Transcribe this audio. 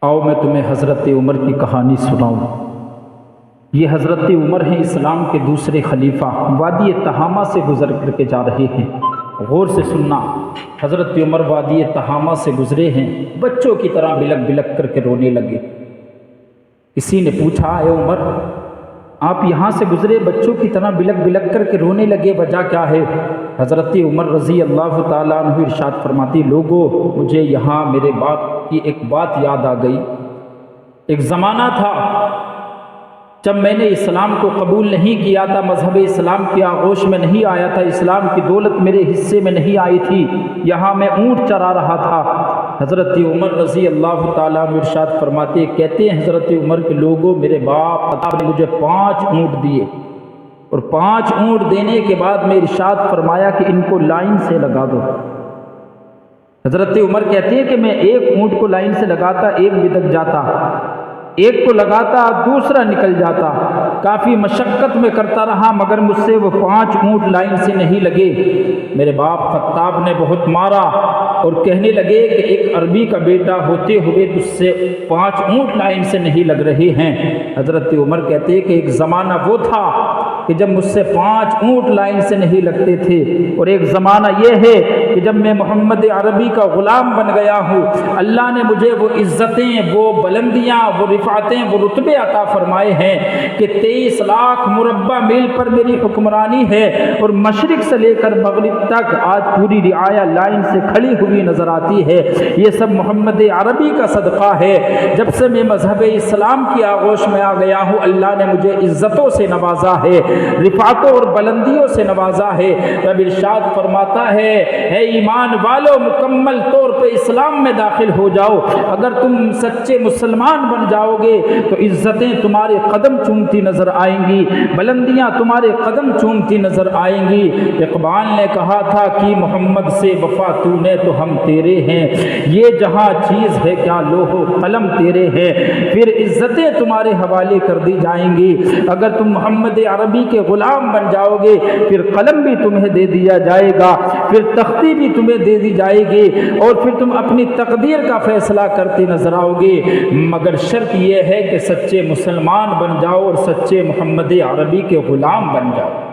آؤ میں تمہیں حضرت عمر کی کہانی سناؤں۔ یہ حضرت عمر ہیں، اسلام کے دوسرے خلیفہ، وادی تہامہ سے گزر کر کے جا رہے ہیں۔ غور سے سننا، حضرت عمر وادی تہامہ سے گزرے ہیں، بچوں کی طرح بلک بلک کر کے رونے لگے۔ کسی نے پوچھا، اے عمر، آپ یہاں سے گزرے بچوں کی طرح بلک بلک کر کے رونے لگے، وجہ کیا ہے؟ حضرت عمر رضی اللہ تعالیٰ عنہ ارشاد فرماتی، لوگوں، مجھے یہاں میرے باپ کی ایک بات یاد آ گئی۔ ایک زمانہ تھا جب میں نے اسلام کو قبول نہیں کیا تھا، مذہب اسلام کی آغوش میں نہیں آیا تھا، اسلام کی دولت میرے حصے میں نہیں آئی تھی، یہاں میں اونٹ چرا رہا تھا۔ حضرت عمر رضی اللہ تعالیٰ عنہ ارشاد فرماتے، کہتے ہیں حضرت عمر کے لوگوں، میرے باپ نے مجھے 5 اونٹ دیے، اور 5 اونٹ دینے کے بعد میں ارشاد فرمایا کہ ان کو لائن سے لگا دو۔ حضرت عمر کہتے ہیں کہ میں ایک اونٹ کو لائن سے لگاتا، ایک بدک جاتا، ایک کو لگاتا دوسرا نکل جاتا، کافی مشقت میں کرتا رہا، مگر مجھ سے وہ 5 اونٹ لائن سے نہیں لگے۔ میرے باپ خطاب نے بہت مارا اور کہنے لگے کہ ایک عربی کا بیٹا ہوتے ہوئے تجھ سے 5 اونٹ لائن سے نہیں لگ رہے ہیں۔ حضرت عمر کہتے ہیں کہ ایک زمانہ وہ تھا کہ جب مجھ سے 5 اونٹ لائن سے نہیں لگتے تھے، اور ایک زمانہ یہ ہے کہ جب میں محمد عربی کا غلام بن گیا ہوں، اللہ نے مجھے وہ عزتیں، وہ بلندیاں، وہ رفعتیں، وہ رتبے عطا فرمائے ہیں کہ 23 لاکھ مربع میل پر میری حکمرانی ہے، اور مشرق سے لے کر مغرب تک آج پوری رعایا لائن سے کھڑی ہوئی نظر آتی ہے۔ یہ سب محمد عربی کا صدقہ ہے۔ جب سے میں مذہب اسلام کی آغوش میں آ گیا ہوں، اللہ نے مجھے عزتوں سے نوازا ہے، رفعتوں اور بلندیوں سے نوازا ہے۔ رب ارشاد فرماتا ہے، اے ایمان والو، مکمل طور پہ اسلام میں داخل ہو جاؤ، اگر تم سچے مسلمان بن جاؤ گے تو عزتیں تمہارے قدم چومتی نظر آئیں گی، بلندیاں تمہارے قدم چومتی نظر آئیں گی۔ اقبال نے کہا تھا کہ محمد سے وفا تو نے تو ہم تیرے ہیں، یہ جہاں چیز ہے کیا لوح و قلم تیرے ہیں۔ پھر عزتیں تمہارے حوالے کر دی جائیں گی، اگر تم محمد عربی کے غلام بن جاؤ گے، پھر قلم بھی تمہیں دے دیا جائے گا، پھر تختی بھی تمہیں دے دی جائے گی، اور پھر تم اپنی تقدیر کا فیصلہ کرتے نظر آؤ گے، مگر شرط یہ ہے کہ سچے مسلمان بن جاؤ اور سچے محمد عربی کے غلام بن جاؤ۔